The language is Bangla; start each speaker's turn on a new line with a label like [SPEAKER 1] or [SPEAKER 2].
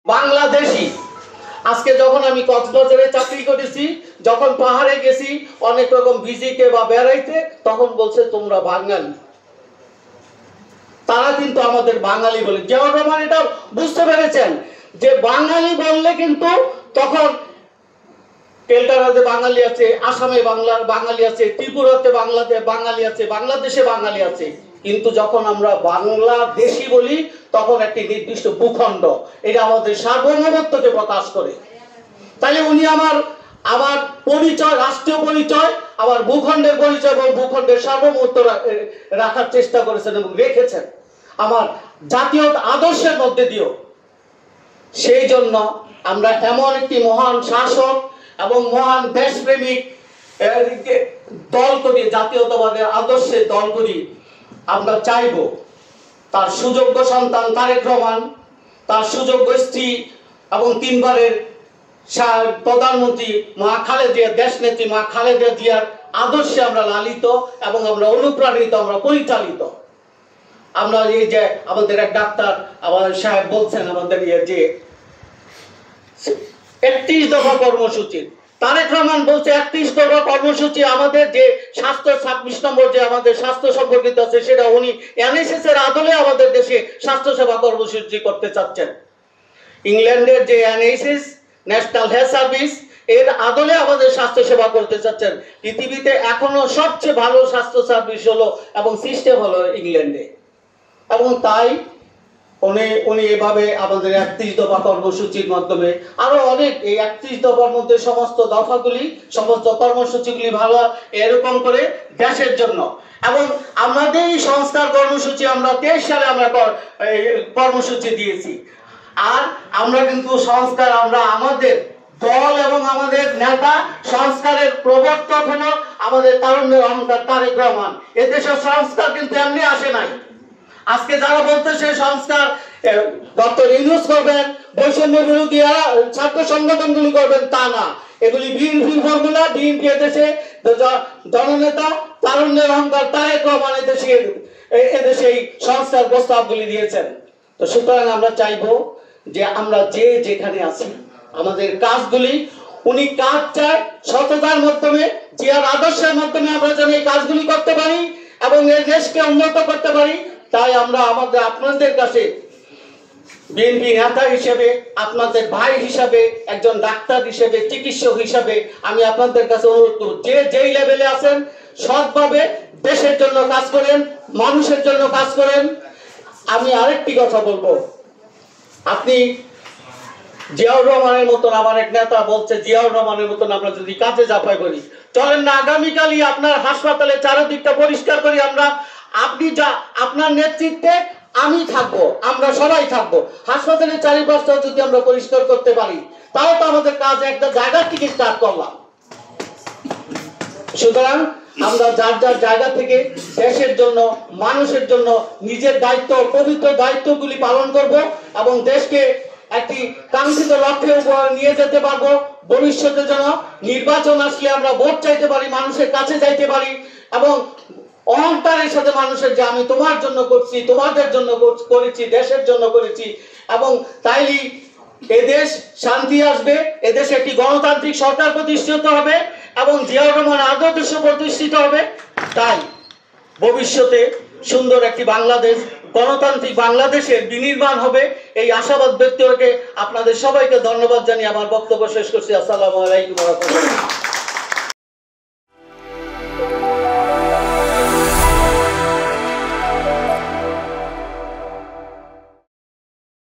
[SPEAKER 1] বাংলাদেশি আজকে যখন আমি কক্সবাজারে চাকরি করেছি, যখন পাহাড়ে গেছি অনেক রকম ভিজিটে বা বেড়াইতে, তখন বলছে তোমরা বাঙালি। তারা কিন্তু আমাদের বাঙালি বলে। জিয়াউর রহমান এটা বুঝতে পেরেছেন যে বাঙালি বললে কিন্তু তখন কেলটারাতে বাঙালি আছে, আসামে বাঙালি আছে, ত্রিপুরাতে বাঙালি আছে, বাংলাদেশে বাঙালি আছে। কিন্তু যখন আমরা বাংলাদেশি বলি তখন একটি নির্দিষ্ট ভূখণ্ড, এটা আমাদের সার্বভৌমত্বকে প্রকাশ করে। তাহলে উনি আমার পরিচয়, রাষ্ট্রীয় পরিচয়, আমার ভূখণ্ডের পরিচয় এবং ভূখণ্ডের সার্বভৌমত্ব রাখার চেষ্টা করেছেন এবং রেখেছেন আমার জাতীয় আদর্শের মধ্যে দিয়েও। সেই জন্য আমরা এমন একটি মহান শাসক এবং মহান দেশপ্রেমিক দল করি, জাতীয়তাবাদের আদর্শে দল করি। আমরা চাইব তার সুযোগ্য সন্তান তারেক রহমান, তার সুযোগ্য স্ত্রী এবং 3 বারের প্রধানমন্ত্রী মা খালেদা, দেশনেত্রী মা খালেদা জিয়ার আদর্শে আমরা লালিত এবং আমরা অনুপ্রাণিত, আমরা পরিচালিত। আমরা এই যে আমাদের এক ডাক্তার আমাদের সাহেব বলছেন আমাদের যে 31 দফা কর্মসূচি, তারেক রহমান বলছে 31 দফা কর্মসূচি আমাদের যে স্বাস্থ্য 26 নম্বর যে আমাদের স্বাস্থ্য সম্পর্কিত আছে, সেটা উনি এনএসএস এর আদলে আমাদের দেশে স্বাস্থ্য সেবা কর্মসূচি করতে চাচ্ছেন। ইংল্যান্ডের যে এনএসএস, ন্যাশনাল হেলথ সার্ভিস, এর আদলে আমাদের স্বাস্থ্য সেবা করতে চাচ্ছেন। পৃথিবীতে এখনো সবচেয়ে ভালো স্বাস্থ্য সার্ভিস হলো এবং সিস্টেম হলো ইংল্যান্ডে। এবং তাই উনি এভাবে আমাদের 31 দফা কর্মসূচির মাধ্যমে আরো অনেক, এই 31 দফার মধ্যে সমস্ত দফাগুলি, সমস্ত কর্মসূচিগুলি ভালো এরকম করে দেশের জন্য। এবং আমাদের এই সংস্কার কর্মসূচি আমরা 23 সালে আমরা কর্মসূচি দিয়েছি। আর আমরা কিন্তু সংস্কার, আমরা আমাদের দল এবং আমাদের নেতা সংস্কারের প্রবর্তক হলো আমাদের তারুণ্যের অহংকার তারেক রহমান। এদেশের সংস্কার কিন্তু এমনি আসে নাই। আজকে যারা বলতেছে সংস্কার ডক্টর ইউনূস করবেন, বৈষম্য বিরোধী ছাত্র সংগঠনগুলি করবেন, তা না। এগুলি বিএনপির ফর্মুলা। বিএনপি এদেশে জননেতা তারুণ্যের অহংকার তারেক রহমান এদেশে এই সংস্কার প্রস্তাবগুলি দিয়েছেন। তো সুতরাং আমরা চাইবো যে আমরা যে যেখানে আছি আমাদের কাজগুলি, উনি কাজ চায় সততার মাধ্যমে, জিয়ার আদর্শের মাধ্যমে আমরা যেন এই কাজগুলি করতে পারি এবং এই দেশকে উন্নত করতে পারি। তাই আমরা আপনাদের কাছে বিএনপি নেতা হিসেবে, আপনাদের ভাই হিসাবে, একজন ডাক্তার হিসেবে, চিকিৎসক হিসাবে আমি আপনাদের কাছে অনুরোধ করব, যে যেই লেভেলে আছেন সৎভাবে দেশের জন্য কাজ করেন, মানুষের জন্য কাজ করেন। আমি আরেকটি কথা বলবো, আপনি জিয়াউর রহমানের মতন, আমার এক নেতা বলছে জিয়াউর রহমানের মতন আমরা যদি কাজে ঝাঁপাই করি, চলেন না আগামীকালই আপনার হাসপাতালে চারিদিকটা পরিষ্কার করি আমরা। আপনি আপনার নেতৃত্বে আমি থাকবো, আমরা সবাই থাকবো। হাসপাতালের চারিপাশটা যদি আমরা পরিষ্কার করতে পারি তাও তো আমাদের কাজ একটা জায়গা থেকে স্টার্ট করলাম। সুতরাং আমরা যার যার জায়গা থেকে দেশের জন্য, মানুষের জন্য নিজের দায়িত্ব, পবিত্র দায়িত্বগুলি পালন করব এবং দেশকে একটি কাঙ্ক্ষিত লক্ষ্যে নিয়ে যেতে পারবো। ভবিষ্যতে যেন নির্বাচন আসলে আমরা ভোট চাইতে পারি, মানুষের কাছে যাইতে পারি এবং অহংকারের সাথে মানুষের যে আমি তোমার জন্য করছি, তোমাদের জন্য করেছি, দেশের জন্য করেছি, এবং তাইলে এদেশ শান্তি আসবে, এদেশে একটি গণতান্ত্রিক সরকার প্রতিষ্ঠিত হবে এবং জিয়াউর রহমান আদর্শ প্রতিষ্ঠিত হবে। তাই ভবিষ্যতে সুন্দর একটি বাংলাদেশ, গণতান্ত্রিক বাংলাদেশের বিনির্মাণ হবে, এই আশাবাদ ব্যক্ত রেখে আপনাদের সবাইকে ধন্যবাদ জানিয়ে আমার বক্তব্য শেষ করছি। আসসালামু আলাইকুম ওয়া রাহমাতুল্লাহ।